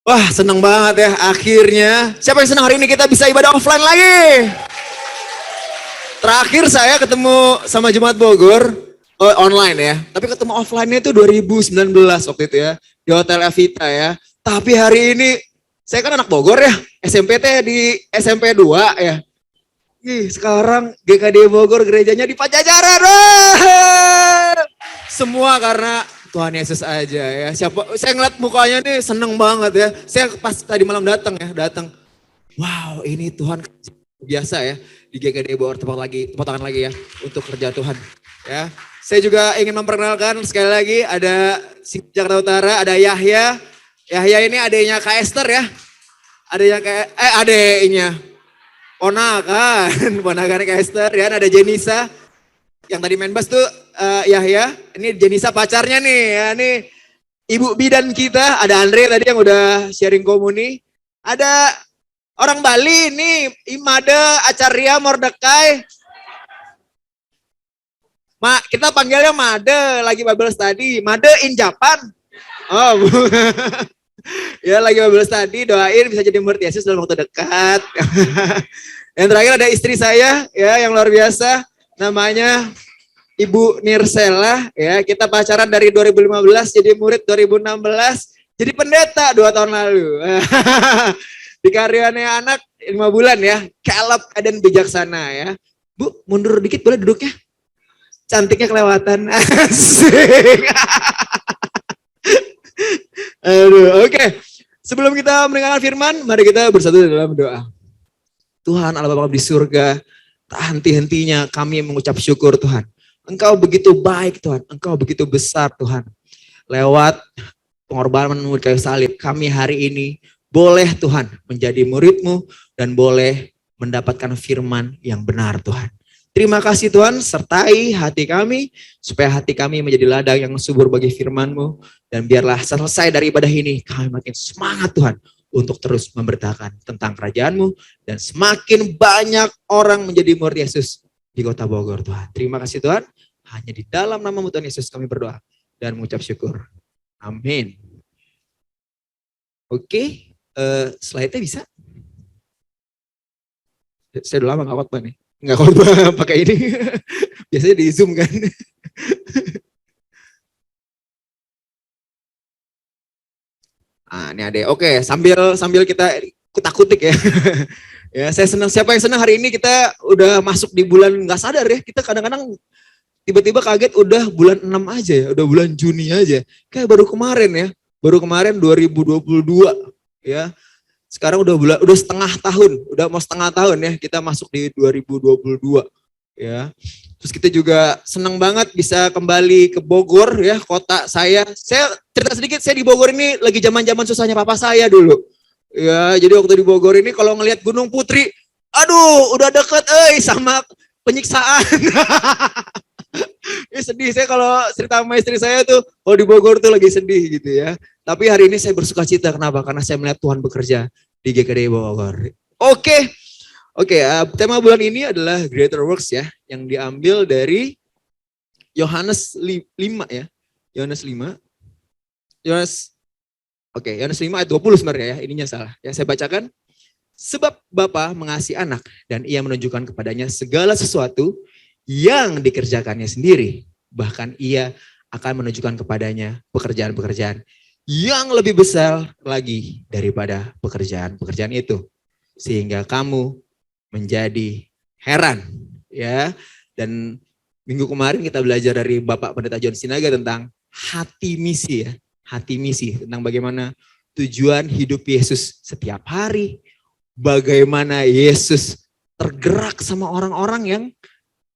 Wah, senang banget ya akhirnya. Siapa yang senang hari ini kita bisa ibadah offline lagi? Terakhir saya ketemu sama Jemaat Bogor online ya. Tapi ketemu offline-nya itu 2019 waktu itu ya. Di Hotel Evita ya. Tapi hari ini saya kan anak Bogor ya. SMP teh di SMP 2 ya. Sekarang GKD Bogor gerejanya di Pajajaran. Semua karena Tuhan Yesus aja ya. Saya ngeliat mukanya nih seneng banget ya. Saya pas tadi malam datang ya, wow, ini Tuhan biasa ya di GKD Bogor tepuk tangan lagi ya untuk kerja Tuhan ya. Saya juga ingin memperkenalkan sekali lagi ada Jakarta Utara, ada Yahya. Yahya ini adiknya Kak Esther ya. Adiknya ponakan Kak Esther ya. Ada Jenisa yang tadi main bass tuh Yahya. Ini Jenisa pacarnya nih ya, nih ibu bidan kita. Ada Andre tadi yang udah sharing komuni. Ada orang Bali nih, Imade Acarya Mordekai. Kita panggilnya Made, lagi Bible study. Made in Japan. Oh, ya lagi Bible study, doain bisa jadi murid Yesus dalam waktu dekat. Yang terakhir ada istri saya ya yang luar biasa, namanya Ibu Nirsela ya. Kita pacaran dari 2015, jadi murid 2016, jadi pendeta 2 tahun lalu. Dikaryanya anak 5 bulan ya, Caleb dan bijaksana ya. Bu, mundur dikit boleh duduknya? Cantiknya kelewatan. Asik. Aduh, oke. Sebelum kita mendengarkan firman, mari kita bersatu dalam doa. Tuhan Allah Bapa di surga, tak henti-hentinya kami mengucap syukur Tuhan. Engkau begitu baik Tuhan, Engkau begitu besar Tuhan. Lewat pengorbanan-Mu di kayu salib, kami hari ini boleh Tuhan menjadi murid-Mu dan boleh mendapatkan firman yang benar Tuhan. Terima kasih Tuhan, sertai hati kami, supaya hati kami menjadi ladang yang subur bagi firman-Mu. Dan biarlah selesai dari ibadah ini, kami makin semangat Tuhan, untuk terus memberitakan tentang kerajaan-Mu. Dan semakin banyak orang menjadi murid Yesus di kota Bogor Tuhan. Terima kasih Tuhan, hanya di dalam nama-Mu Tuhan Yesus kami berdoa dan mengucap syukur. Amin. Oke, slide-nya bisa? Saya udah lama gak khotbah nih. Nggak khotbah pakai ini. Biasanya di Zoom kan. Ini ada. Oke, sambil kita kutak-kutik ya. Ya, saya senang. Siapa yang senang hari ini kita udah masuk di bulan nggak sadar ya. Kita kadang-kadang tiba-tiba kaget udah bulan 6 aja ya, udah bulan Juni aja. Kayak baru kemarin ya. Baru kemarin 2022 ya. Sekarang udah setengah tahun, udah mau setengah tahun ya kita masuk di 2022 ya. Terus kita juga senang banget bisa kembali ke Bogor ya, kota saya. Saya cerita sedikit, saya di Bogor ini lagi zaman-zaman susahnya papa saya dulu. Ya, jadi waktu di Bogor ini kalau ngelihat Gunung Putri, aduh udah deket sama penyiksaan. Ini sedih saya kalau cerita sama istri saya tuh, kalau di Bogor tuh lagi sedih gitu ya. Tapi hari ini saya bersuka cita, kenapa? Karena saya melihat Tuhan bekerja di GKD Bogor. Oke, tema bulan ini adalah Greater Works ya, yang diambil dari Yohanes 5 ya. Yohanes 5 ayat 20 sebenarnya ya, ininya salah. Ya, saya bacakan. Sebab Bapa mengasihi anak dan ia menunjukkan kepadanya segala sesuatu yang dikerjakannya sendiri. Bahkan ia akan menunjukkan kepadanya pekerjaan-pekerjaan yang lebih besar lagi daripada pekerjaan-pekerjaan itu. Sehingga kamu menjadi heran. Ya. Dan minggu kemarin kita belajar dari Bapak Pendeta John Sinaga tentang hati misi ya. Hati misi, tentang bagaimana tujuan hidup Yesus setiap hari. Bagaimana Yesus tergerak sama orang-orang yang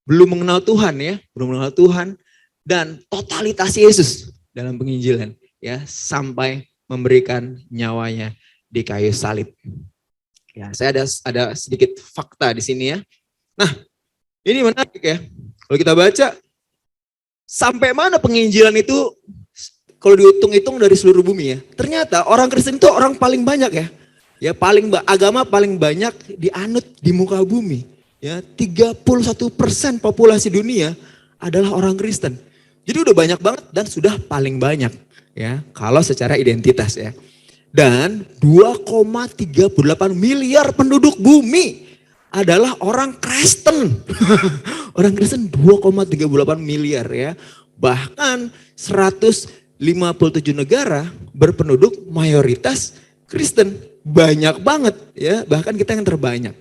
belum mengenal Tuhan ya. Belum mengenal Tuhan. Dan totalitas Yesus dalam penginjilan. Ya, sampai memberikan nyawanya di kayu salib. Ya, saya ada sedikit fakta di sini ya. Nah, ini menarik ya. Kalau kita baca, sampai mana penginjilan itu kalau dihitung-hitung dari seluruh bumi ya. Ternyata orang Kristen itu orang paling banyak ya. Ya, agama paling banyak dianut di muka bumi. Ya, 31% populasi dunia adalah orang Kristen. Jadi udah banyak banget dan sudah paling banyak. Ya, kalau secara identitas ya. Dan 2,38 miliar penduduk bumi adalah orang Kristen. Orang Kristen 2,38 miliar ya. Bahkan 157 negara berpenduduk mayoritas Kristen. Banyak banget ya, bahkan kita yang terbanyak.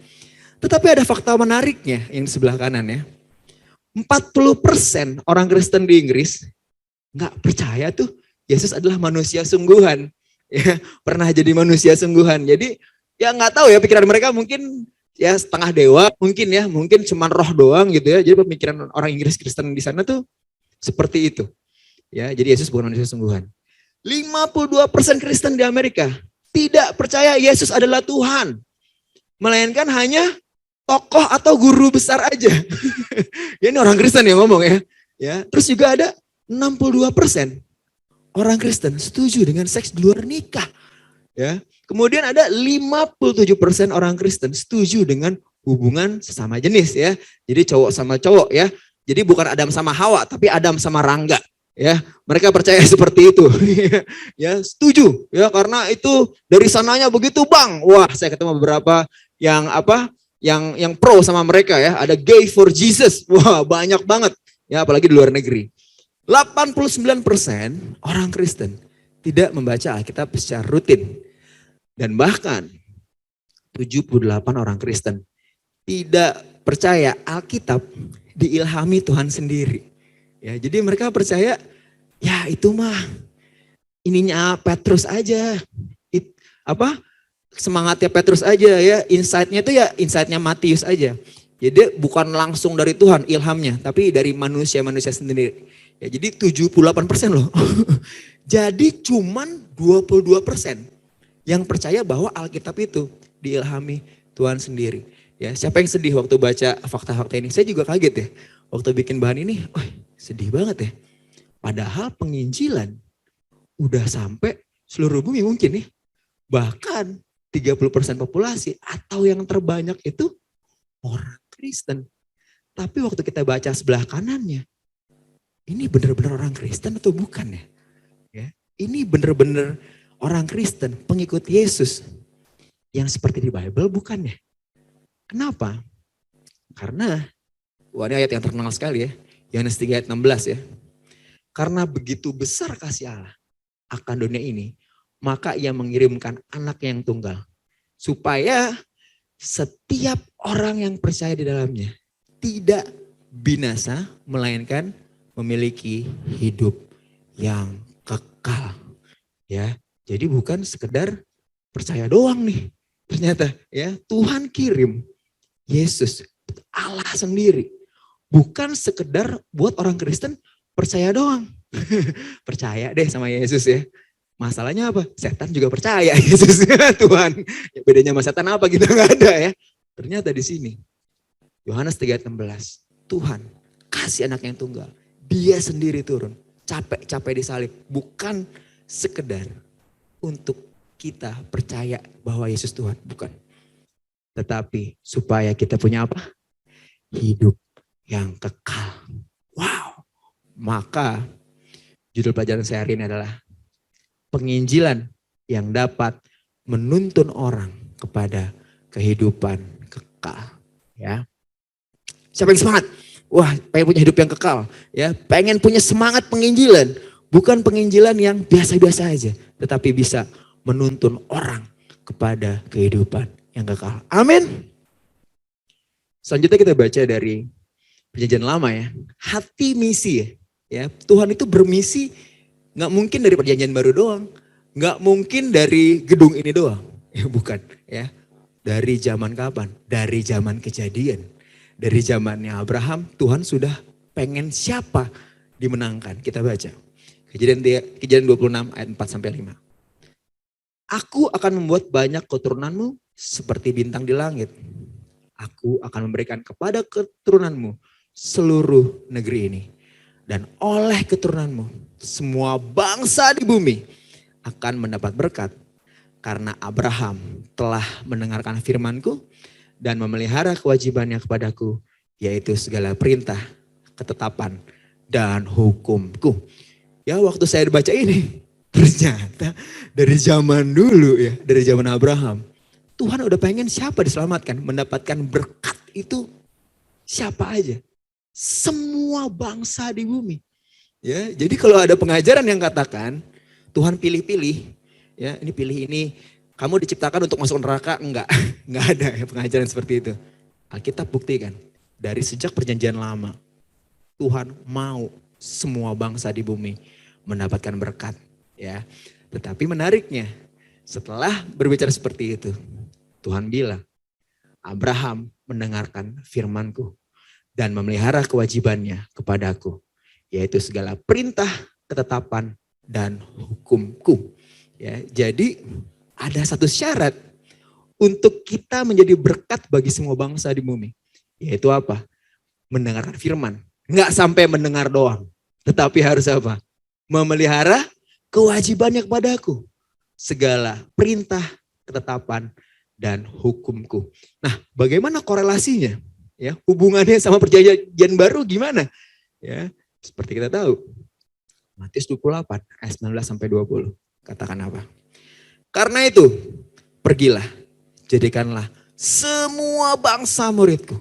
Tetapi ada fakta menariknya yang di sebelah kanan ya. 40% orang Kristen di Inggris nggak percaya tuh Yesus adalah manusia sungguhan. Ya, pernah jadi manusia sungguhan. Jadi ya nggak tahu ya, pikiran mereka mungkin ya setengah dewa, mungkin cuman roh doang gitu ya. Jadi pemikiran orang Inggris Kristen di sana tuh seperti itu. Ya, jadi Yesus bukan manusia sungguhan. 52% Kristen di Amerika tidak percaya Yesus adalah Tuhan. Melainkan hanya tokoh atau guru besar aja. Ya, ini orang Kristen yang ngomong ya. Ya, terus juga ada 62% orang Kristen setuju dengan seks di luar nikah. Ya. Kemudian ada 57% orang Kristen setuju dengan hubungan sesama jenis ya. Jadi cowok sama cowok ya. Jadi bukan Adam sama Hawa, tapi Adam sama Rangga. Ya, mereka percaya seperti itu. Ya, setuju ya, karena itu dari sananya begitu, Bang. Wah, saya ketemu beberapa yang yang pro sama mereka ya. Ada gay for Jesus. Wah, banyak banget. Ya, apalagi di luar negeri. 89% orang Kristen tidak membaca Alkitab secara rutin. Dan bahkan 78 orang Kristen tidak percaya Alkitab diilhami Tuhan sendiri. Ya, jadi mereka percaya ya itu mah ininya Petrus aja. Semangatnya Petrus aja ya, insight-nya itu ya insight-nya Matius aja. Jadi bukan langsung dari Tuhan ilhamnya, tapi dari manusia-manusia sendiri. Ya, jadi 78% loh. Jadi cuman 22% yang percaya bahwa Alkitab itu diilhami Tuhan sendiri. Ya, siapa yang sedih waktu baca fakta-fakta ini? Saya juga kaget ya. Waktu bikin bahan ini, sedih banget ya. Padahal penginjilan udah sampai seluruh bumi mungkin nih. Bahkan 30% populasi atau yang terbanyak itu orang Kristen. Tapi waktu kita baca sebelah kanannya, ini benar-benar orang Kristen atau bukan ya? Ya, ini benar-benar orang Kristen, pengikut Yesus yang seperti di Bible bukan ya? Kenapa? Karena, ini ayat yang terkenal sekali ya, Yohanes 3 ayat 16 ya. Karena begitu besar kasih Allah akan dunia ini, maka ia mengirimkan anak yang tunggal. Supaya setiap orang yang percaya di dalamnya tidak binasa, melainkan memiliki hidup yang kekal. Ya, jadi bukan sekedar percaya doang nih. Ternyata ya, Tuhan kirim Yesus, Allah sendiri. Bukan sekedar buat orang Kristen percaya doang. Percaya deh sama Yesus ya. Masalahnya apa? Setan juga percaya Yesus Tuhan. Ya, bedanya sama setan apa? Kita nggak ada ya. Ternyata di sini Yohanes 3:16, Tuhan kasih anak yang tunggal. Dia sendiri turun, capek-capek disalib. Bukan sekedar untuk kita percaya bahwa Yesus Tuhan, bukan. Tetapi supaya kita punya apa? Hidup yang kekal. Wow. Maka judul pelajaran saya hari ini adalah penginjilan yang dapat menuntun orang kepada kehidupan kekal. Ya. Siapa yang semangat? Wah, pengen punya hidup yang kekal. Ya, pengen punya semangat penginjilan. Bukan penginjilan yang biasa-biasa aja. Tetapi bisa menuntun orang kepada kehidupan yang kekal. Amin. Selanjutnya kita baca dari Perjanjian Lama ya. Hati misi ya. Tuhan itu bermisi gak mungkin dari Perjanjian Baru doang. Gak mungkin dari gedung ini doang. Ya bukan ya. Dari zaman kapan? Dari zaman Kejadian. Dari zamannya Abraham, Tuhan sudah pengen siapa dimenangkan. Kita baca. Kejadian 26 ayat 4-5. Aku akan membuat banyak keturunanmu seperti bintang di langit. Aku akan memberikan kepada keturunanmu seluruh negeri ini. Dan oleh keturunanmu, semua bangsa di bumi akan mendapat berkat. Karena Abraham telah mendengarkan firmanku dan memelihara kewajibannya kepadaku, yaitu segala perintah, ketetapan, dan hukumku. Ya, waktu saya baca ini, Ternyata dari zaman dulu ya, dari zaman Abraham, Tuhan udah pengen siapa diselamatkan, mendapatkan berkat itu siapa aja. Semua bangsa di bumi. Ya, jadi kalau ada pengajaran yang katakan Tuhan pilih-pilih, ya ini pilih ini, kamu diciptakan untuk masuk neraka, enggak ada ya pengajaran seperti itu. Alkitab buktikan dari sejak perjanjian lama Tuhan mau semua bangsa di bumi mendapatkan berkat, ya. Tetapi menariknya setelah berbicara seperti itu, Tuhan bilang, Abraham mendengarkan firman-Ku dan memelihara kewajibannya kepadaku, yaitu segala perintah, ketetapan, dan hukum-Ku. Ya, jadi ada satu syarat untuk kita menjadi berkat bagi semua bangsa di bumi. Yaitu apa? Mendengarkan firman. Enggak sampai mendengar doang. Tetapi harus apa? Memelihara kewajibannya kepadaku. Segala perintah, ketetapan, dan hukumku. Nah, bagaimana korelasinya? Ya, hubungannya sama perjanjian baru gimana? Ya, seperti kita tahu. Matius 28 ayat 19 sampai 20. Katakan apa? Karena itu, pergilah, jadikanlah semua bangsa muridku.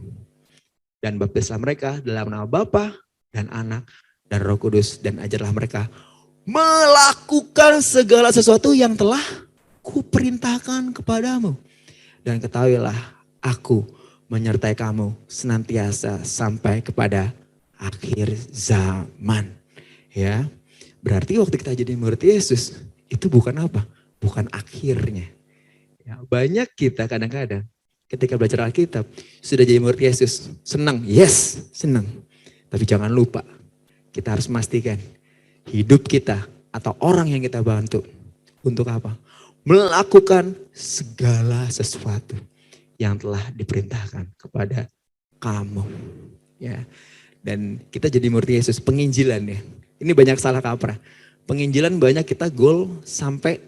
Dan baptislah mereka dalam nama Bapa dan Anak dan Roh Kudus. Dan ajarlah mereka melakukan segala sesuatu yang telah kuperintahkan kepadamu. Dan ketahuilah, aku menyertai kamu senantiasa sampai kepada akhir zaman. Ya, berarti waktu kita jadi murid Yesus, itu bukan apa? Bukan akhirnya. Ya, banyak kita kadang-kadang ketika belajar Alkitab, sudah jadi murid Yesus, senang, yes, senang. Tapi jangan lupa, kita harus memastikan hidup kita atau orang yang kita bantu untuk apa? Melakukan segala sesuatu yang telah diperintahkan kepada kamu. Ya. Dan kita jadi murid Yesus, penginjilan ya. Ini banyak salah kaprah. Penginjilan banyak kita goal sampai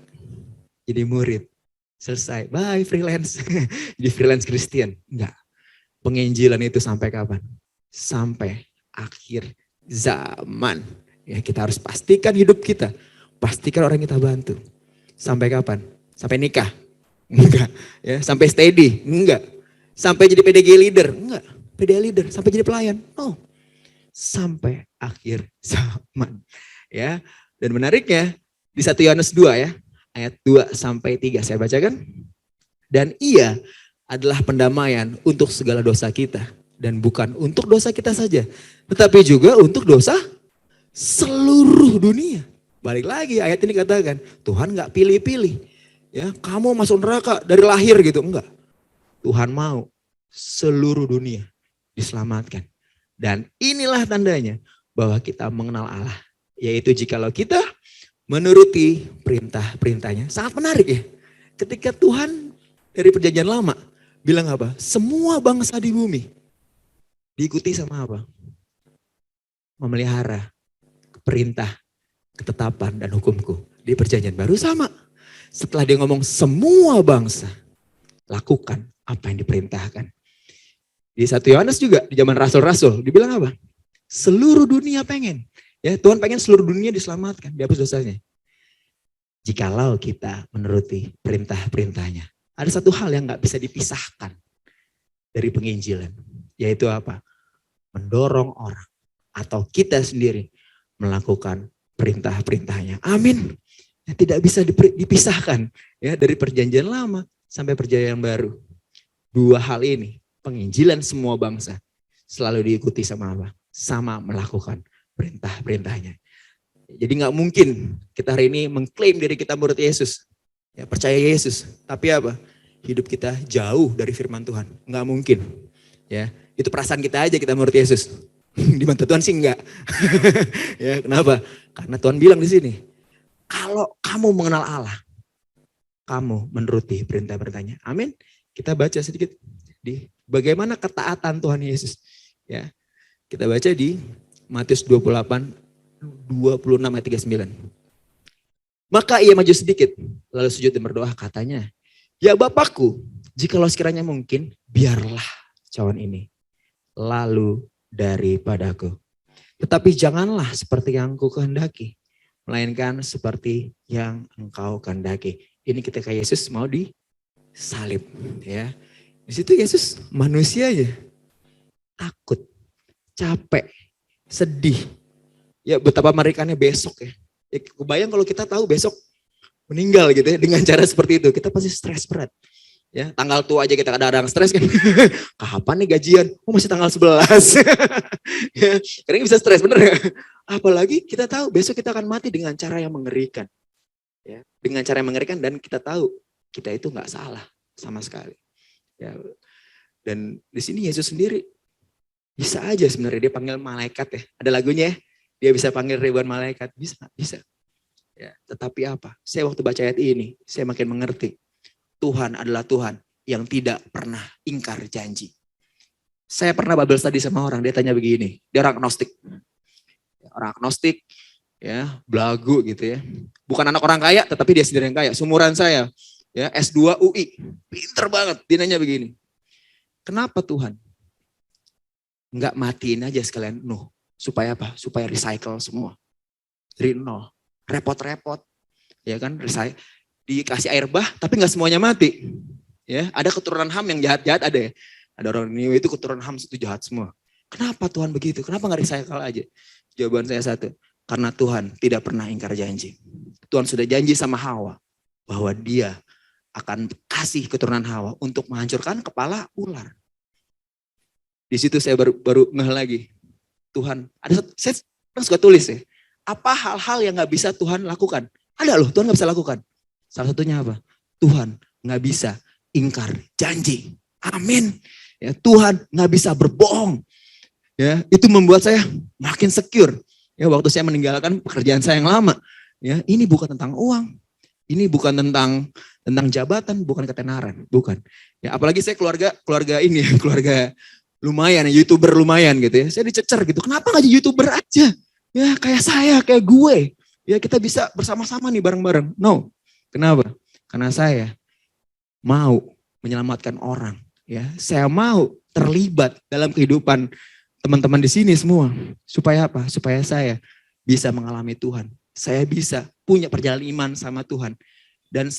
jadi murid. Selesai, bye freelance. Jadi freelance Kristen. Enggak. Penginjilan itu sampai kapan? Sampai akhir zaman. Ya, kita harus pastikan hidup kita. Pastikan orang yang kita bantu. Sampai kapan? Sampai nikah? Enggak. Ya, sampai steady? Enggak. Sampai jadi PDG leader? Enggak. PDG leader, sampai jadi pelayan? No. Sampai akhir zaman. Ya. Dan menariknya di 1 Yohanes 2 ya. Ayat 2 sampai 3 saya bacakan. Dan ia adalah pendamaian untuk segala dosa kita. Dan bukan untuk dosa kita saja. Tetapi juga untuk dosa seluruh dunia. Balik lagi ayat ini katakan, Tuhan gak pilih-pilih. Ya, kamu masuk neraka dari lahir gitu. Enggak. Tuhan mau seluruh dunia diselamatkan. Dan inilah tandanya bahwa kita mengenal Allah. Yaitu jikalau kita menuruti perintah-perintahnya. Sangat menarik ya. Ketika Tuhan dari perjanjian lama bilang apa? Semua bangsa di bumi diikuti sama apa? Memelihara perintah, ketetapan dan hukumku. Di perjanjian baru sama. Setelah dia ngomong semua bangsa lakukan apa yang diperintahkan. Di 1 Yohanes juga di zaman rasul-rasul dibilang apa? Seluruh dunia pengen. Ya, Tuhan pengen seluruh dunia diselamatkan, dihapus dosanya. Jikalau kita menuruti perintah-perintahnya. Ada satu hal yang gak bisa dipisahkan dari penginjilan. Yaitu apa? Mendorong orang atau kita sendiri melakukan perintah-perintahnya. Amin. Ya, tidak bisa dipisahkan ya dari perjanjian lama sampai perjanjian baru. Dua hal ini, penginjilan semua bangsa selalu diikuti sama apa? Sama melakukan perintah-perintahnya. Jadi gak mungkin kita hari ini mengklaim diri kita murid Yesus. Ya, percaya Yesus. Tapi apa? Hidup kita jauh dari firman Tuhan. Gak mungkin. Ya, itu perasaan kita aja kita murid Yesus. Di mata Tuhan sih enggak. Ya, kenapa? Karena Tuhan bilang di sini, kalau kamu mengenal Allah, kamu menuruti perintah-perintahnya. Amin. Kita baca sedikit di bagaimana ketaatan Tuhan Yesus. Ya, kita baca di Matius 28, 26 ayat 39. Maka ia maju sedikit, lalu sujud dan berdoa katanya, ya Bapakku, jikalau sekiranya mungkin, biarlah cawan ini lalu daripadaku. Tetapi janganlah seperti yang ku kehendaki, melainkan seperti yang engkau kehendaki. Ini ketika Yesus mau disalib, ya. Di situ Yesus manusia aja, takut, capek, sedih. Ya betapa mengerikannya besok ya. Kebayang kalau kita tahu besok meninggal gitu ya dengan cara seperti itu, kita pasti stres berat. Ya, tanggal tua aja kita kadang-kadang stres kan. Kapan nih gajian? Oh masih tanggal 11. Ya, kadang bisa stres bener ya. Apalagi kita tahu besok kita akan mati dengan cara yang mengerikan. Ya, dengan cara yang mengerikan dan kita tahu kita itu nggak salah sama sekali. Ya, dan di sini Yesus sendiri bisa aja sebenarnya dia panggil malaikat ya. Ada lagunya ya. Dia bisa panggil ribuan malaikat, bisa. Ya, tetapi apa? Saya waktu baca ayat ini, saya makin mengerti. Tuhan adalah Tuhan yang tidak pernah ingkar janji. Saya pernah Bible study sama orang, dia tanya begini, dia orang agnostik. Orang agnostik, ya, belagu gitu ya. Bukan anak orang kaya, tetapi dia sendiri yang kaya. Sumuran saya, ya, S2 UI, pinter banget. Dia nanya begini, kenapa Tuhan nggak matiin aja sekalian Nuh? Supaya apa? Supaya recycle semua. Dari nol. Repot-repot. Ya kan, dikasih air bah, tapi nggak semuanya mati. Ya, ada keturunan Ham yang jahat-jahat ada ya. Ada orang Niniwe itu keturunan Ham itu jahat semua. Kenapa Tuhan begitu? Kenapa nggak recycle aja? Jawaban saya satu, karena Tuhan tidak pernah ingkar janji. Tuhan sudah janji sama Hawa bahwa Dia akan kasih keturunan Hawa untuk menghancurkan kepala ular. Di situ saya baru ngeh lagi. Tuhan, saya suka tulis ya. Apa hal-hal yang nggak bisa Tuhan lakukan? Ada loh, Tuhan nggak bisa lakukan. Salah satunya apa? Tuhan nggak bisa ingkar janji. Amin. Ya, Tuhan nggak bisa berbohong. Ya, itu membuat saya makin secure. Ya, waktu saya meninggalkan pekerjaan saya yang lama. Ya, ini bukan tentang uang. Ini bukan tentang jabatan, bukan ketenaran, bukan. Ya, apalagi saya keluarga ini, keluarga lumayan, YouTuber lumayan gitu ya. Saya dicecer gitu. Kenapa nggak jadi YouTuber aja? Ya, kayak saya, kayak gue. Ya, kita bisa bersama-sama nih bareng-bareng. No. Kenapa? Karena saya mau menyelamatkan orang. Ya, saya mau terlibat dalam kehidupan teman-teman di sini semua. Supaya apa? Supaya saya bisa mengalami Tuhan. Saya bisa punya perjalanan iman sama Tuhan. Dan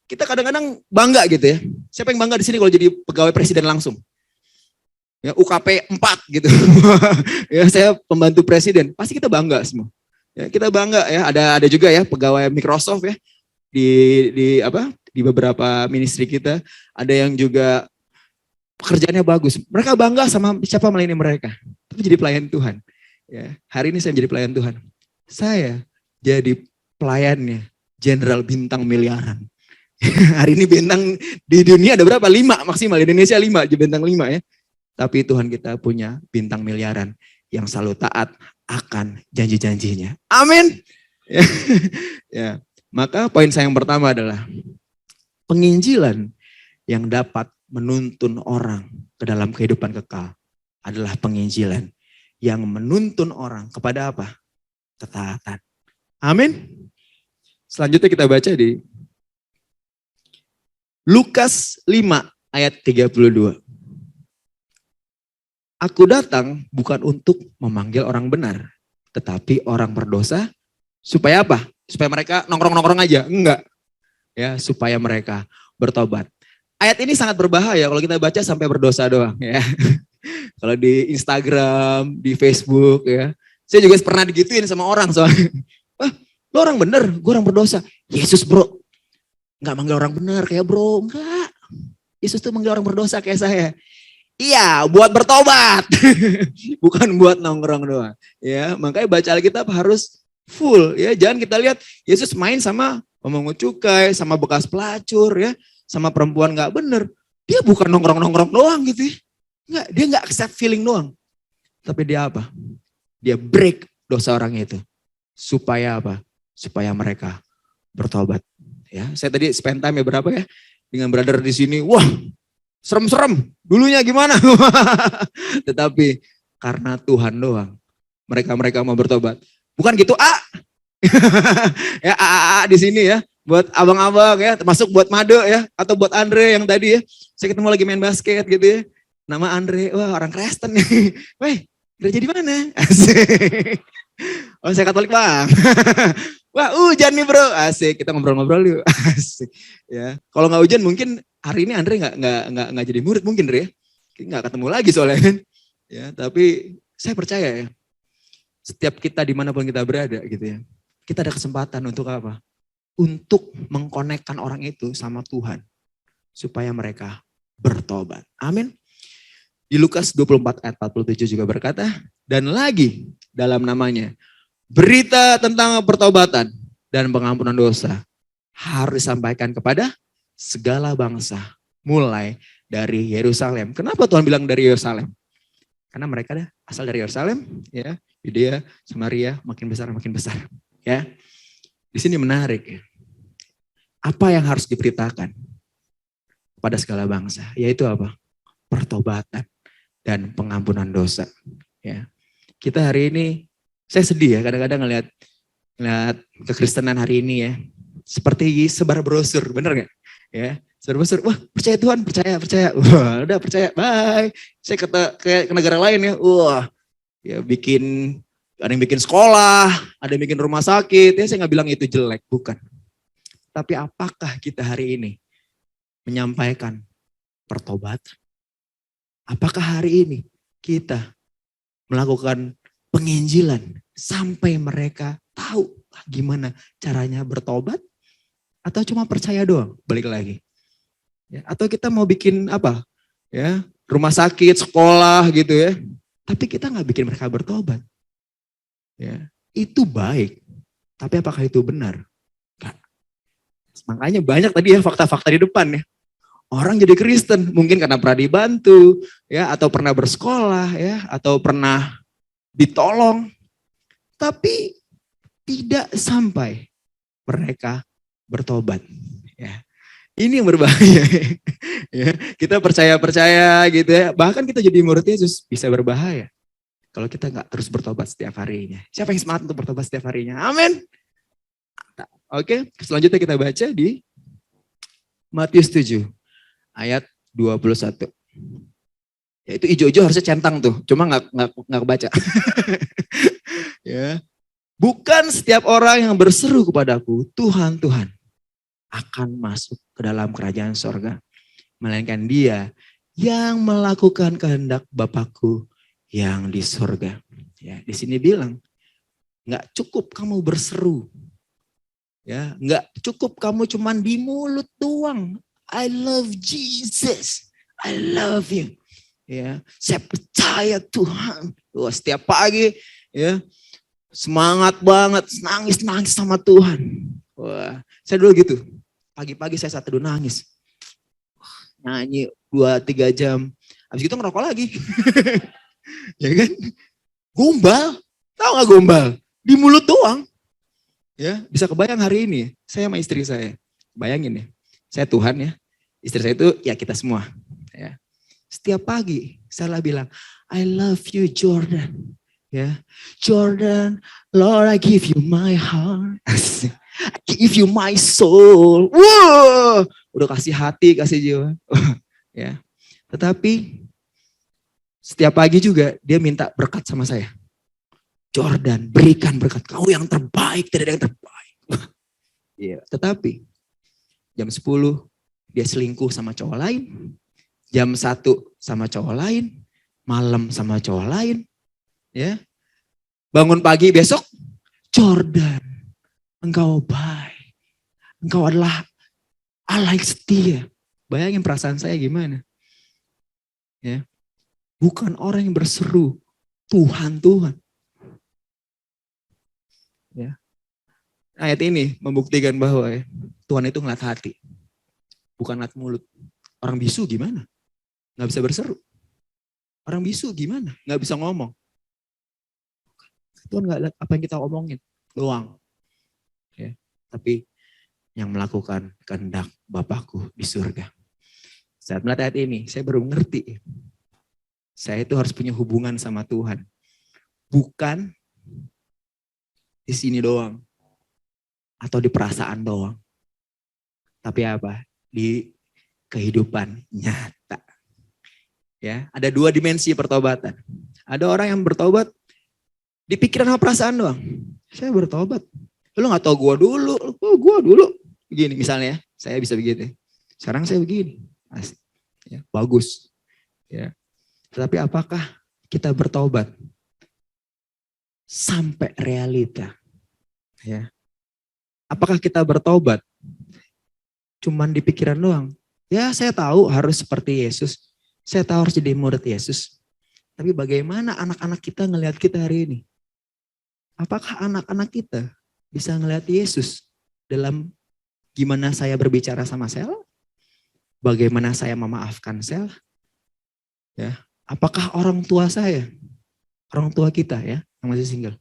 kita kadang-kadang bangga gitu ya. Siapa yang bangga di sini kalau jadi pegawai presiden langsung? Ya, UKP 4 gitu. Ya, saya pembantu presiden. Pasti kita bangga semua. Ya, kita bangga ya. Ada juga ya pegawai Microsoft ya. Di beberapa ministry kita ada yang juga pekerjaannya bagus. Mereka bangga sama siapa melayani mereka. Tapi jadi pelayan Tuhan. Ya, hari ini saya menjadi pelayan Tuhan. Saya jadi pelayannya Jenderal bintang miliaran. Hari ini bintang di dunia ada berapa? 5 maksimal. Di Indonesia 5, bintang 5 ya. Tapi Tuhan kita punya bintang miliaran yang selalu taat akan janji-janjinya. Amin. Ya. Maka poin saya yang pertama adalah penginjilan yang dapat menuntun orang ke dalam kehidupan kekal adalah penginjilan yang menuntun orang kepada apa? Ketaatan. Amin. Selanjutnya kita baca di Lukas 5 ayat 32. Aku datang bukan untuk memanggil orang benar, tetapi orang berdosa supaya apa? Supaya mereka nongkrong-nongkrong aja? Enggak. Ya, supaya mereka bertobat. Ayat ini sangat berbahaya kalau kita baca sampai berdosa doang ya. Kalau di Instagram, di Facebook ya. Saya juga pernah digituin sama orang soalnya. Wah, lo orang bener, gue orang berdosa. Yesus bro, enggak manggil orang bener kayak bro, enggak. Yesus tuh manggil orang berdosa kayak saya. Iya, buat bertobat. Bukan buat nongkrong doang. Ya, makanya baca Alkitab harus full ya. Jangan kita lihat Yesus main sama pemungut cukai, sama bekas pelacur ya, sama perempuan nggak bener. Dia bukan nongkrong-nongkrong doang gitu ya. Enggak, dia nggak accept feeling doang. Tapi dia apa? Dia break dosa orang itu. Supaya apa? Supaya mereka bertobat. Ya, saya tadi spend time ya berapa ya dengan brother di sini. Wah, serem-serem. Dulunya gimana? Tetapi karena Tuhan doang, mereka mau bertobat. Bukan gitu, ya di sini ya, buat abang-abang ya, termasuk buat Mado ya, atau buat Andre yang tadi ya. Saya ketemu lagi main basket gitu ya. Nama Andre, wah orang Kristen nih. Weh, gereja di mana? Asik. Oh saya Katolik bang. Wah hujan nih bro, asik kita ngobrol-ngobrol yuk, asik. Ya, kalau nggak hujan mungkin hari ini Andre nggak jadi murid mungkin Andre ya, nggak ketemu lagi soalnya kan. Ya, tapi saya percaya ya, setiap kita dimanapun kita berada gitu ya, kita ada kesempatan untuk apa? Untuk mengkonekkan orang itu sama Tuhan, supaya mereka bertobat. Amin. Di Lukas 24 ayat 47 juga berkata, dan lagi dalam namanya, berita tentang pertobatan dan pengampunan dosa harus disampaikan kepada segala bangsa, mulai dari Yerusalem. Kenapa Tuhan bilang dari Yerusalem? Karena mereka asal dari Yerusalem, ya, Yudea, Samaria, makin besar, ya. Di sini menarik, ya. Apa yang harus diberitakan pada segala bangsa? Yaitu apa? Pertobatan dan pengampunan dosa. Ya, kita hari ini, saya sedih ya kadang-kadang ngelihat kekristenan hari ini ya, seperti sebar brosur, bener nggak? Ya, sebar brosur, wah percaya Tuhan, percaya, wah udah percaya, bye. Saya ke negara lain ya, wah ya ada yang bikin sekolah, ada yang bikin rumah sakit, ya saya nggak bilang itu jelek, bukan. Tapi apakah kita hari ini menyampaikan pertobatan? Apakah hari ini kita melakukan penginjilan sampai mereka tahu gimana caranya bertobat? Atau cuma percaya doang? Balik lagi. Ya, atau kita mau bikin apa? Ya, rumah sakit, sekolah gitu ya. Tapi kita nggak bikin mereka bertobat. Ya, itu baik. Tapi apakah itu benar? Gak. Makanya banyak tadi ya fakta-fakta di depan ya. Orang jadi Kristen mungkin karena pernah dibantu, ya, atau pernah bersekolah, ya, atau pernah ditolong, tapi tidak sampai mereka bertobat. Ya, ini yang berbahaya. Ya, kita percaya gitu ya, bahkan kita jadi murid Yesus bisa berbahaya kalau kita nggak terus bertobat setiap harinya. Siapa yang semangat untuk bertobat setiap harinya? Amin. Oke, selanjutnya kita baca di Matius 7. Ayat 21. Ya itu ijo-ijo harusnya centang tuh, cuma nggak kebaca. Ya. Bukan setiap orang yang berseru kepadaku, Tuhan, Tuhan, akan masuk ke dalam kerajaan sorga. Melainkan dia yang melakukan kehendak Bapakku yang di sorga. Ya, di sini bilang, nggak cukup kamu berseru. Ya, nggak cukup kamu cuman di mulut doang. I love Jesus. I love you. Ya, saya percaya Tuhan. Wah, setiap pagi ya semangat banget, nangis sama Tuhan. Wah, saya dulu gitu. Pagi-pagi saya saat teduh nangis. Nyanyi 2-3 jam. Habis itu ngerokok lagi. Ya kan? Gombal. Tahu nggak gombal? Di mulut doang. Ya, bisa kebayang hari ini saya sama istri saya. Bayangin ya. Saya Tuhan ya, istri saya itu ya kita semua. Ya. Setiap pagi saya bilang, I love you Jordan. Ya, Jordan, Lord I give you my heart. I give you my soul. Wow, udah kasih hati, kasih jiwa. Ya, tetapi setiap pagi juga dia minta berkat sama saya. Jordan, berikan berkat. Kau yang terbaik, tidak ada yang terbaik. Ya, tetapi jam 10 dia selingkuh sama cowok lain. Jam 1 sama cowok lain. Malam sama cowok lain. Ya. Bangun pagi besok, Jordan, engkau baik. Engkau adalah Allah yang setia. Bayangin perasaan saya gimana. Ya. Bukan orang yang berseru, Tuhan, Tuhan. Ya. Ayat ini membuktikan bahwa ya, Tuhan itu ngeliat hati. Bukan ngeliat mulut. Orang bisu gimana? Nggak bisa berseru. Orang bisu gimana? Nggak bisa ngomong. Tuhan nggak lihat apa yang kita omongin. Doang. Ya. Tapi yang melakukan kehendak Bapakku di surga. Saat melihat ayat ini, saya baru mengerti. Saya itu harus punya hubungan sama Tuhan. Bukan di sini doang. Atau di perasaan doang. Tapi apa? Di kehidupan nyata. Ya, ada 2 dimensi pertobatan. Ada orang yang bertobat Di pikiran sama perasaan doang. Saya bertobat. Lu gak tahu gue dulu. Oh gue dulu. Begini misalnya ya. Saya bisa begitu. Sekarang saya begini. Asik. Ya, bagus. Ya. Tetapi apakah kita bertobat sampai realita? Ya. Apakah kita bertobat cuman di pikiran doang? Ya saya tahu harus seperti Yesus. Saya tahu harus jadi murid Yesus. Tapi bagaimana anak-anak kita ngelihat kita hari ini? Apakah anak-anak kita bisa ngelihat Yesus dalam gimana saya berbicara sama Sel? Bagaimana saya memaafkan Sel? Ya, apakah orang tua saya, orang tua kita ya, yang masih single,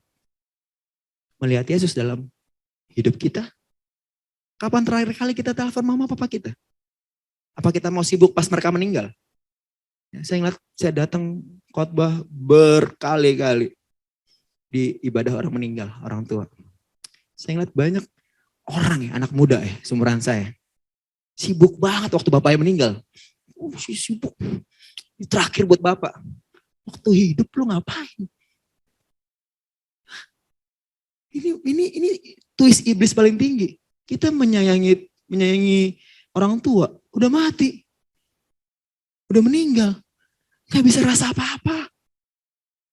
melihat Yesus dalam hidup kita? Kapan terakhir kali kita telepon mama papa kita? Apa kita mau sibuk pas mereka meninggal? Ya, saya ngeliat, saya datang khotbah berkali-kali di ibadah orang meninggal, orang tua. Saya ngeliat banyak orang ya, anak muda ya, seumuran saya. Sibuk banget waktu bapaknya meninggal. Sibuk. Ini terakhir buat bapak. Waktu hidup lu ngapain? Ini twist iblis paling tinggi. Kita menyayangi orang tua, udah mati. Udah meninggal. Gak bisa rasa apa-apa.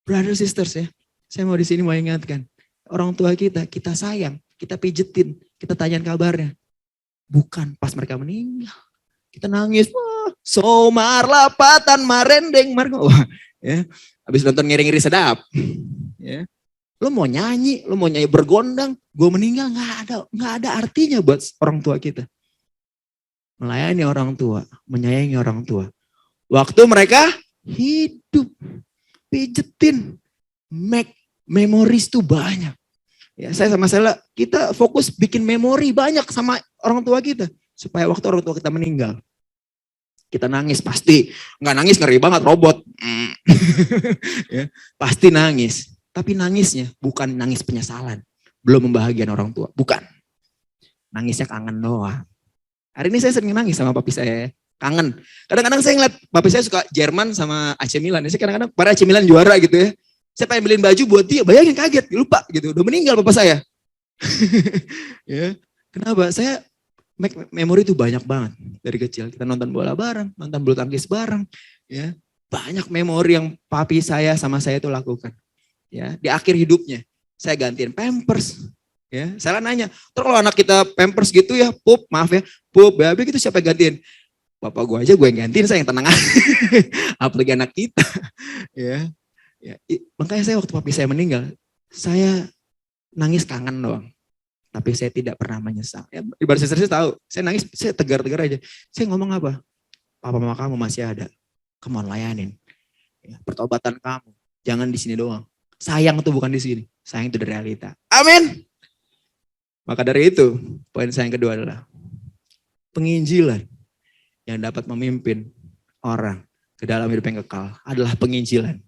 Brothers sisters ya, saya mau di sini mau ingatkan. Orang tua kita sayang, kita pijetin, kita tanyain kabarnya. Bukan pas mereka meninggal. Kita nangis, wah, somar lapatan marendeng margo. Ya, habis nonton ngiri-ngiri sedap. Ya. Lo mau nyanyi bergondang, gue meninggal nggak ada artinya buat orang tua kita. Melayani orang tua, menyayangi orang tua. Waktu mereka hidup, pijetin, make memories tuh banyak. Ya, saya sama Sela, kita fokus bikin memori banyak sama orang tua kita. Supaya waktu orang tua kita meninggal. Kita nangis pasti. Nggak nangis ngeri banget robot. Ya, pasti nangis. Tapi nangisnya bukan nangis penyesalan. Belum membahagiakan orang tua. Bukan. Nangisnya kangen doang. Hari ini saya sering nangis sama papi saya. Kangen. Kadang-kadang saya ngeliat papi saya suka Jerman sama AC Milan. Saya kadang-kadang pada AC Milan juara gitu ya. Saya pengen beliin baju buat dia. Bayangin kaget. Lupa gitu. Udah meninggal papa saya. Ya. Kenapa? Saya memori itu banyak banget dari kecil. Kita nonton bola bareng, nonton bulu tangkis bareng, ya. Banyak memori yang papi saya sama saya itu lakukan. Ya, di akhir hidupnya saya gantiin Pampers. Ya, saya nanya, terus kalau anak kita Pampers gitu ya, pup, maaf ya, pup, baby gitu siapa yang gantiin? Bapak gue aja gue yang gantiin, saya yang tenang aja. Apalagi anak kita. Ya, ya, makanya saya waktu papi saya meninggal, saya nangis kangen doang. Tapi saya tidak pernah menyesal. Ya, ibarat saya tahu, saya nangis, saya tegar-tegar aja. Saya ngomong apa? Papa mama kamu masih ada. Kamu layanin. Ya, pertobatan kamu, jangan di sini doang. Sayang itu bukan di sini. Sayang itu dari realita. Amin. Maka dari itu, poin saya yang kedua adalah penginjilan yang dapat memimpin orang ke dalam hidup yang kekal adalah penginjilan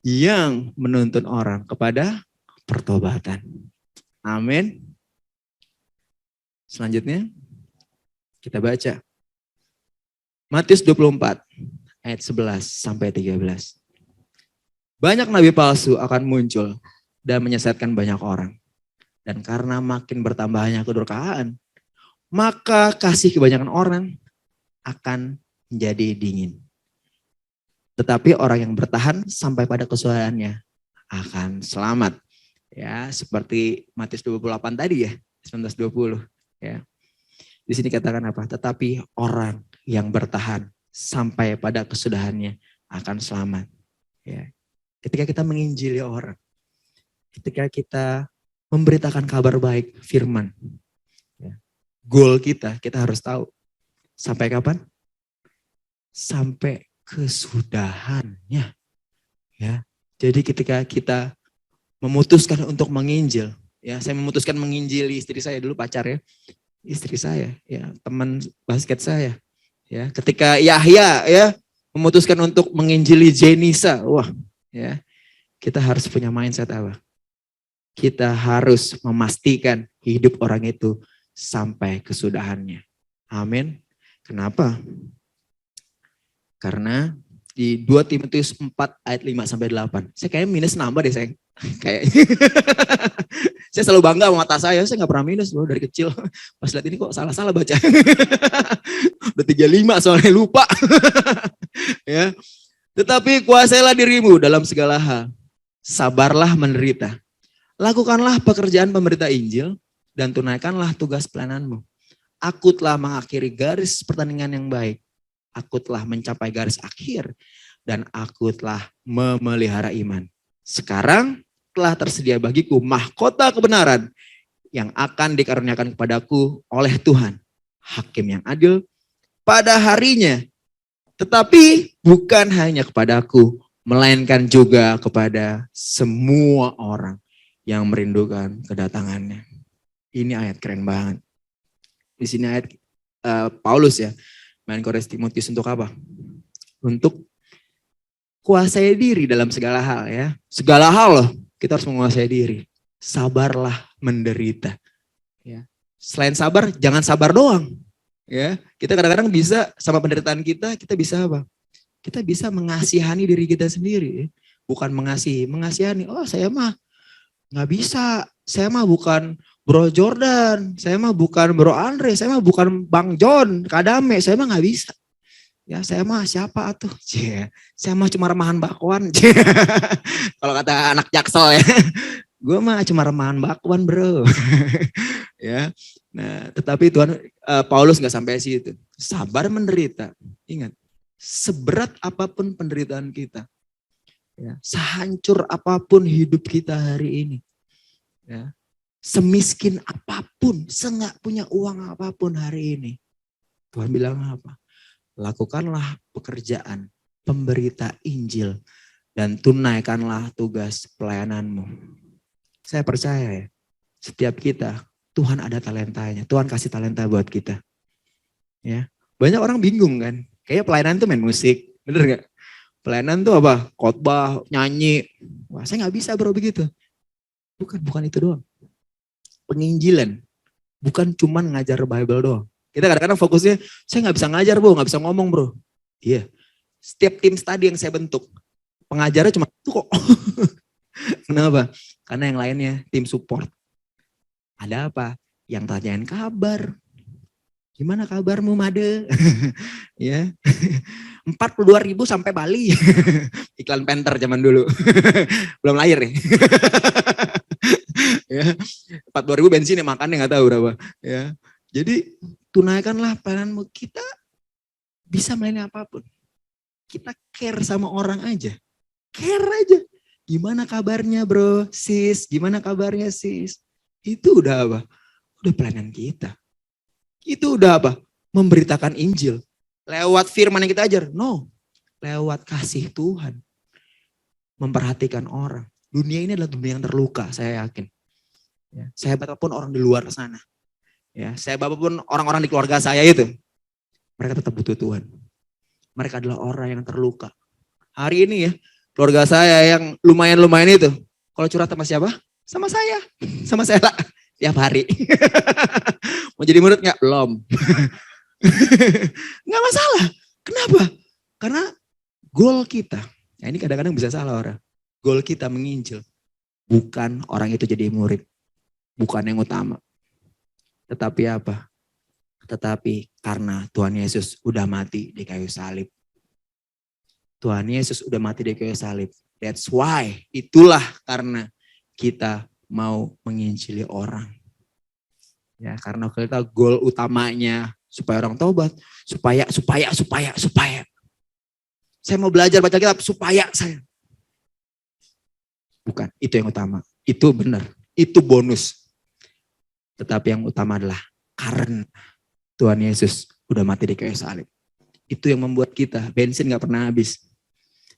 yang menuntun orang kepada pertobatan. Amin. Selanjutnya kita baca Matius 24 ayat 11 sampai 13. Banyak nabi palsu akan muncul dan menyesatkan banyak orang. Dan karena makin bertambahnya kedurkaan, maka kasih kebanyakan orang akan menjadi dingin. Tetapi orang yang bertahan sampai pada kesudahannya akan selamat. Ya, seperti Matius 28 tadi ya, 19-20. Ya. Di sini katakan apa? Tetapi orang yang bertahan sampai pada kesudahannya akan selamat. Ya. Ketika kita menginjili orang, ketika kita memberitakan kabar baik, firman, ya, goal kita harus tahu. Sampai kapan? Sampai kesudahannya. Ya. Jadi ketika kita memutuskan untuk menginjil, ya, saya memutuskan menginjili istri saya dulu, pacar ya, istri saya, ya, teman basket saya, ya, ketika Yahya ya memutuskan untuk menginjili Jenisa, wah, ya, kita harus punya mindset apa? Kita harus memastikan hidup orang itu sampai kesudahannya. Amin. Kenapa? Karena Di 2 Timotius 4 ayat 5 sampai 8. Saya kayaknya minus nambah deh, sayang. Kayak saya selalu bangga sama mata saya nggak pernah minus loh dari kecil. Pas lihat ini kok salah-salah baca. Udah 35 soalnya lupa. Ya. Tetapi kuasailah dirimu dalam segala hal. Sabarlah menderita. Lakukanlah pekerjaan pemberita Injil dan tunaikanlah tugas pelayananmu. Aku telah mengakhiri garis pertandingan yang baik. Aku telah mencapai garis akhir dan aku telah memelihara iman. Sekarang telah tersedia bagiku mahkota kebenaran yang akan dikaruniakan kepadaku oleh Tuhan, Hakim yang adil pada harinya. Tetapi bukan hanya kepadaku, melainkan juga kepada semua orang yang merindukan kedatangannya. Ini ayat keren banget. Di sini ayat Paulus ya, mengencourage Timotius untuk apa? Untuk kuasai diri dalam segala hal ya. Segala hal loh, kita harus menguasai diri. Sabarlah menderita. Ya. Selain sabar, jangan sabar doang. Ya, kita kadang-kadang bisa sama penderitaan kita bisa apa? Kita bisa mengasihani diri kita sendiri. Bukan mengasihani. Oh saya mah nggak bisa. Saya mah bukan Bro Jordan, saya mah bukan Bro Andre, saya mah bukan Bang John, Kadame, saya mah nggak bisa. Ya saya mah siapa atuh? Saya mah cuma remahan bakwan. Kalau kata anak Jaksel ya, gue mah cuma remahan bakwan bro. Ya, nah tetapi Tuhan Paulus nggak sampai situ. Sabar menderita. Ingat, seberat apapun penderitaan kita, ya, sehancur apapun hidup kita hari ini, ya. Semiskin apapun, senggak punya uang apapun hari ini. Tuhan bilang apa? Lakukanlah pekerjaan pemberita Injil dan tunaikanlah tugas pelayananmu. Saya percaya ya, setiap kita Tuhan ada talentanya. Tuhan kasih talenta buat kita. Ya, banyak orang bingung kan. Kayaknya pelayanan itu main musik, bener gak? Pelayanan tuh apa? Khotbah, nyanyi. Wah, saya nggak bisa bro begitu. Bukan itu doang. Penginjilan, bukan cuman ngajar Bible doang. Kita kadang-kadang fokusnya, saya nggak bisa ngajar bro, nggak bisa ngomong bro. Iya, setiap tim study yang saya bentuk, pengajarnya cuma itu kok. Kenapa? Karena yang lainnya tim support. Ada apa? Yang tanyain kabar. Gimana kabarmu Made? Ya, 42.000 sampai Bali. Iklan Panther zaman dulu. Belum lahir nih. Ya, 42.000 bensin ya makannya nggak tahu berapa. Ya, jadi tunaikanlah peranmu. Kita bisa melayani apapun. Kita care sama orang aja. Care aja. Gimana kabarnya bro, sis? Gimana kabarnya sis? Itu udah apa? Udah pelayanan kita. Itu udah apa? Memberitakan Injil. Lewat firman yang kita ajar? No. Lewat kasih Tuhan. Memperhatikan orang. Dunia ini adalah dunia yang terluka, saya yakin. Ya, sehebat apapun orang di luar sana. Ya, sehebat apapun orang-orang di keluarga saya itu. Mereka tetap butuh Tuhan. Mereka adalah orang yang terluka. Hari ini ya, keluarga saya yang lumayan-lumayan itu. Kalau curhat sama siapa? Sama saya. Sama saya lah. Tiap hari. Mau jadi murid gak? Belum. Gak masalah. Kenapa? Karena goal kita. Ya ini kadang-kadang bisa salah orang. Goal kita menginjil. Bukan orang itu jadi murid. Bukan yang utama. Tetapi apa? Tetapi karena Tuhan Yesus udah mati di kayu salib. Tuhan Yesus udah mati di kayu salib. That's why. Itulah karena kita mau menginjili orang. Ya, karena kita goal utamanya supaya orang taubat, supaya. Saya mau belajar baca kitab supaya saya. Bukan, itu yang utama. Itu benar, itu bonus. Tetapi yang utama adalah karena Tuhan Yesus udah mati di kayu salib. Itu yang membuat kita bensin gak pernah habis.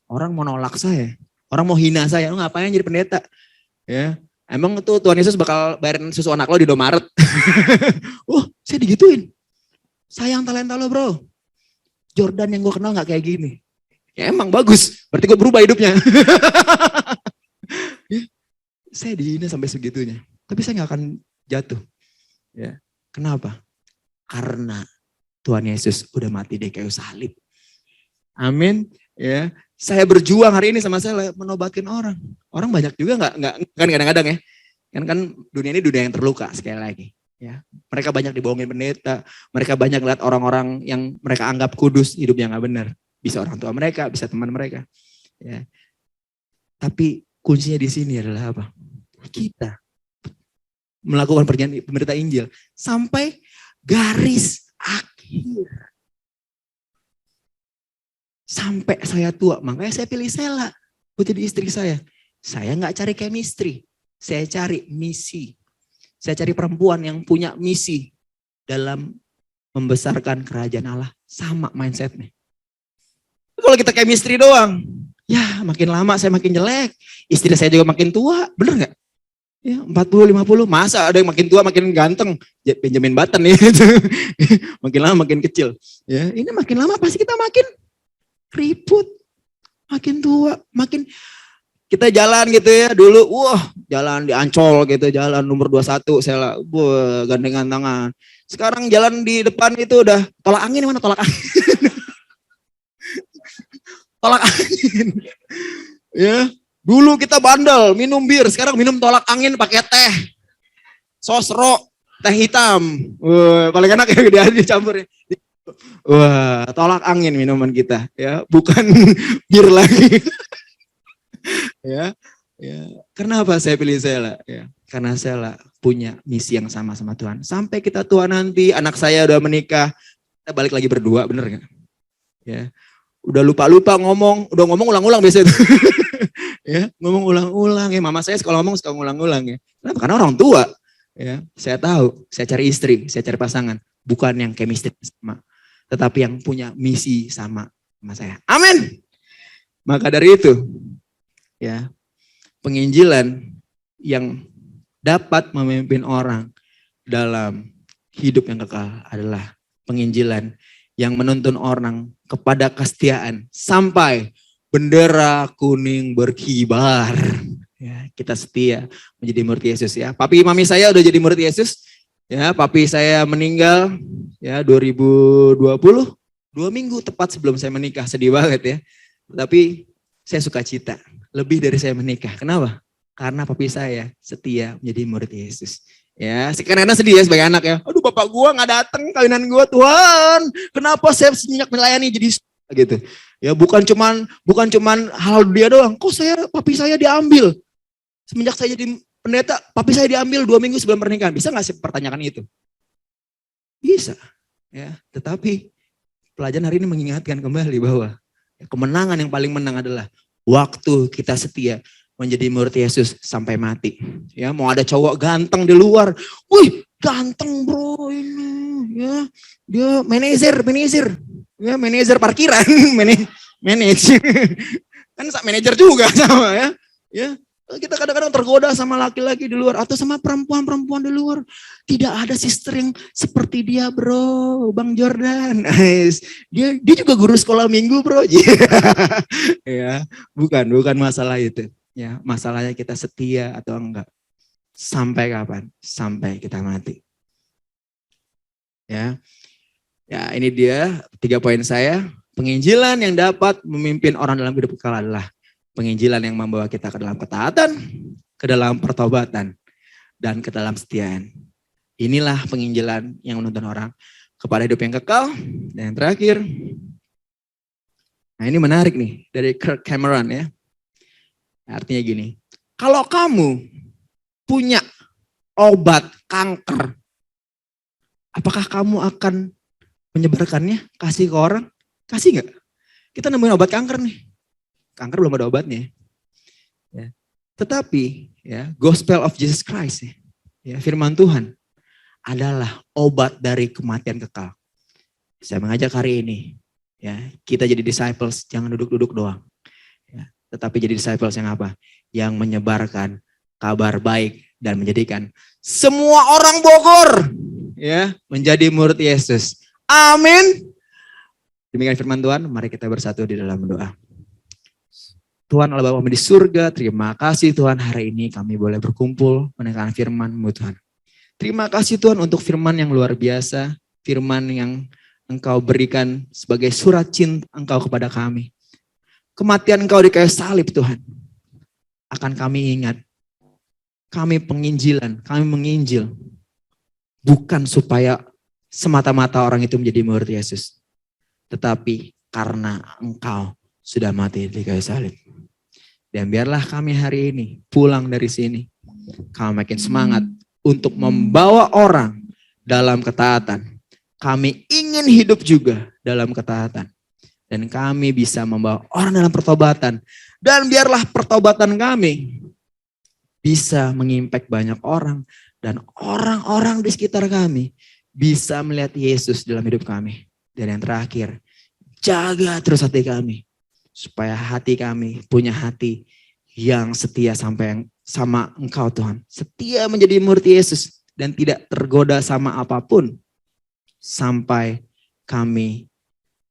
Orang mau nolak saya, orang mau hina saya, lu ngapain jadi pendeta? Ya, emang tuh Tuhan Yesus bakal bayarin susu anak lo di Indomaret? Saya digituin. Sayang talenta lo bro. Jordan yang gue kenal gak kayak gini. Ya emang bagus, berarti gue berubah hidupnya. Ya, saya dihina sampai segitunya. Tapi saya gak akan jatuh. Ya, kenapa? Karena Tuhan Yesus udah mati di kayu salib. Amin. Ya, saya berjuang hari ini sama saya menobatkan orang. Orang banyak juga nggak kan kadang-kadang ya. Kan dunia ini dunia yang terluka sekali lagi. Ya, mereka banyak dibohongin pendeta. Mereka banyak lihat orang-orang yang mereka anggap kudus hidupnya nggak benar. Bisa orang tua mereka, bisa teman mereka. Ya. Tapi kuncinya di sini adalah apa? Kita melakukan perjanjian pemberita Injil sampai garis akhir. Sampai saya tua, makanya saya pilih Sela buat jadi istri saya. Saya nggak cari chemistry, saya cari misi. Saya cari perempuan yang punya misi dalam membesarkan kerajaan Allah. Sama mindsetnya. Kalau kita chemistry doang, ya makin lama saya makin jelek. Istri saya juga makin tua, bener nggak? Ya, 40, 50, masa ada yang makin tua makin ganteng, Benjamin Button ya gitu. Makin lama makin kecil. Ya, ini makin lama pasti kita makin ribut, makin tua, makin kita jalan gitu ya dulu, jalan di Ancol gitu, jalan nomor 21, saya gandengan tangan. Sekarang jalan di depan itu udah tolak angin, mana tolak angin? Tolak angin. Ya. Dulu kita bandel, minum bir, sekarang minum tolak angin pakai teh. Sosro, teh hitam. Paling enak ya dia dicampur ya. Wah, tolak angin minuman kita ya, bukan bir lagi. Ya. Kenapa saya pilih Sela? Ya, karena Sela punya misi yang sama Tuhan. Sampai kita tua nanti, anak saya udah menikah, kita balik lagi berdua, bener nggak? Ya. Udah lupa-lupa ngomong, udah ngomong ulang-ulang biasanya. Ya, ngomong ulang-ulang ya, mama saya sekolah ngomong suka ngulang-ulang ya. Kenapa? Karena orang tua. Ya, saya tahu, saya cari istri, saya cari pasangan, bukan yang chemistry sama, tetapi yang punya misi sama saya. Amin. Maka dari itu, ya, penginjilan yang dapat memimpin orang dalam hidup yang kekal adalah penginjilan yang menuntun orang kepada kesetiaan sampai bendera kuning berkibar. Ya, kita setia menjadi murid Yesus ya. Papi mami saya udah jadi murid Yesus. Ya, papi saya meninggal ya 2020, 2 minggu tepat sebelum saya menikah. Sedih banget ya. Tapi saya suka cita, lebih dari saya menikah. Kenapa? Karena papi saya setia menjadi murid Yesus. Ya, sekarang sedih ya sebagai anak ya. Aduh, bapak gua nggak datang kawinan gua, Tuhan. Kenapa saya semenjak melayani jadi gitu. Ya, bukan cuman hal dia doang. Kok papi saya diambil? Semenjak saya jadi pendeta, papi saya diambil 2 minggu sebelum pernikahan. Bisa nggak sih pertanyakan itu? Bisa. Ya, tetapi pelajaran hari ini mengingatkan kembali bahwa kemenangan yang paling menang adalah waktu kita setia menjadi murid Yesus sampai mati. Ya, mau ada cowok ganteng di luar, wih ganteng bro ini, ya dia manajer, ya manajer parkiran, manajer, kan manajer juga sama ya. Kita kadang-kadang tergoda sama laki-laki di luar atau sama perempuan-perempuan di luar. Tidak ada sister yang seperti dia bro, Bang Jordan. Dia juga guru sekolah minggu bro. Ya, bukan masalah itu. Ya, masalahnya kita setia atau enggak. Sampai kapan? Sampai kita mati. Ya, ini dia 3 poin saya. Penginjilan yang dapat memimpin orang dalam hidup kekal adalah penginjilan yang membawa kita ke dalam ketaatan, ke dalam pertobatan, dan ke dalam kesetiaan. Inilah penginjilan yang menuntun orang kepada hidup yang kekal. Dan yang terakhir, nah ini menarik nih dari Kirk Cameron ya. Artinya gini, kalau kamu punya obat kanker, apakah kamu akan menyebarkannya, kasih ke orang? Kasih nggak? Kita nemuin obat kanker nih. Kanker belum ada obatnya. Ya. Tetapi ya, Gospel of Jesus Christ ya, firman Tuhan adalah obat dari kematian kekal. Saya mengajak hari ini ya, kita jadi disciples, jangan duduk-duduk doang. Ya, tetapi jadi disciples yang apa? Yang menyebarkan kabar baik dan menjadikan semua orang Bogor ya menjadi murid Yesus. Amin. Demikian firman Tuhan, mari kita bersatu di dalam doa. Tuhan Allah Bapa di surga, terima kasih Tuhan hari ini kami boleh berkumpul mendengarkan firman-Mu Tuhan. Terima kasih Tuhan untuk firman yang luar biasa, firman yang Engkau berikan sebagai surat cinta Engkau kepada kami. Kematian Engkau di kayu salib Tuhan, akan kami ingat. Kami penginjilan, kami menginjil. Bukan supaya semata-mata orang itu menjadi murid Yesus. Tetapi karena Engkau sudah mati di kayu salib. Dan biarlah kami hari ini pulang dari sini, kami makin semangat untuk membawa orang dalam ketaatan. Kami ingin hidup juga dalam ketaatan. Dan kami bisa membawa orang dalam pertobatan. Dan biarlah pertobatan kami bisa mengimpact banyak orang. Dan orang-orang di sekitar kami bisa melihat Yesus dalam hidup kami. Dan yang terakhir, jaga terus hati kami. Supaya hati kami punya hati yang setia sampai sama Engkau Tuhan. Setia menjadi murid Yesus dan tidak tergoda sama apapun. Sampai kami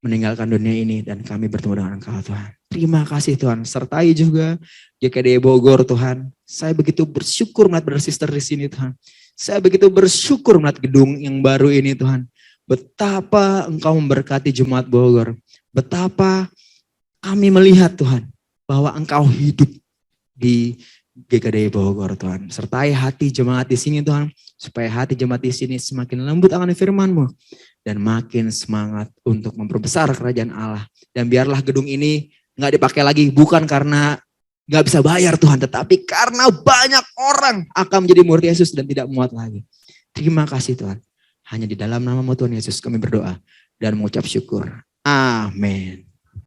meninggalkan dunia ini dan kami bertemu dengan Engkau Tuhan. Terima kasih Tuhan. Sertai juga GKD Bogor Tuhan. Saya begitu bersyukur melihat brother sister di sini Tuhan. Saya begitu bersyukur melihat gedung yang baru ini Tuhan. Betapa Engkau memberkati Jemaat Bogor. Betapa kami melihat Tuhan bahwa Engkau hidup di GKD Bogor Tuhan. Sertai hati jemaat di sini Tuhan. Supaya hati jemaat di sini semakin lembut akan firman-Mu. Dan makin semangat untuk memperbesar kerajaan Allah. Dan biarlah gedung ini gak dipakai lagi. Bukan karena gak bisa bayar Tuhan. Tetapi karena banyak orang akan menjadi murid Yesus dan tidak muat lagi. Terima kasih Tuhan. Hanya di dalam nama-Mu Tuhan Yesus kami berdoa. Dan mengucap syukur. Amin.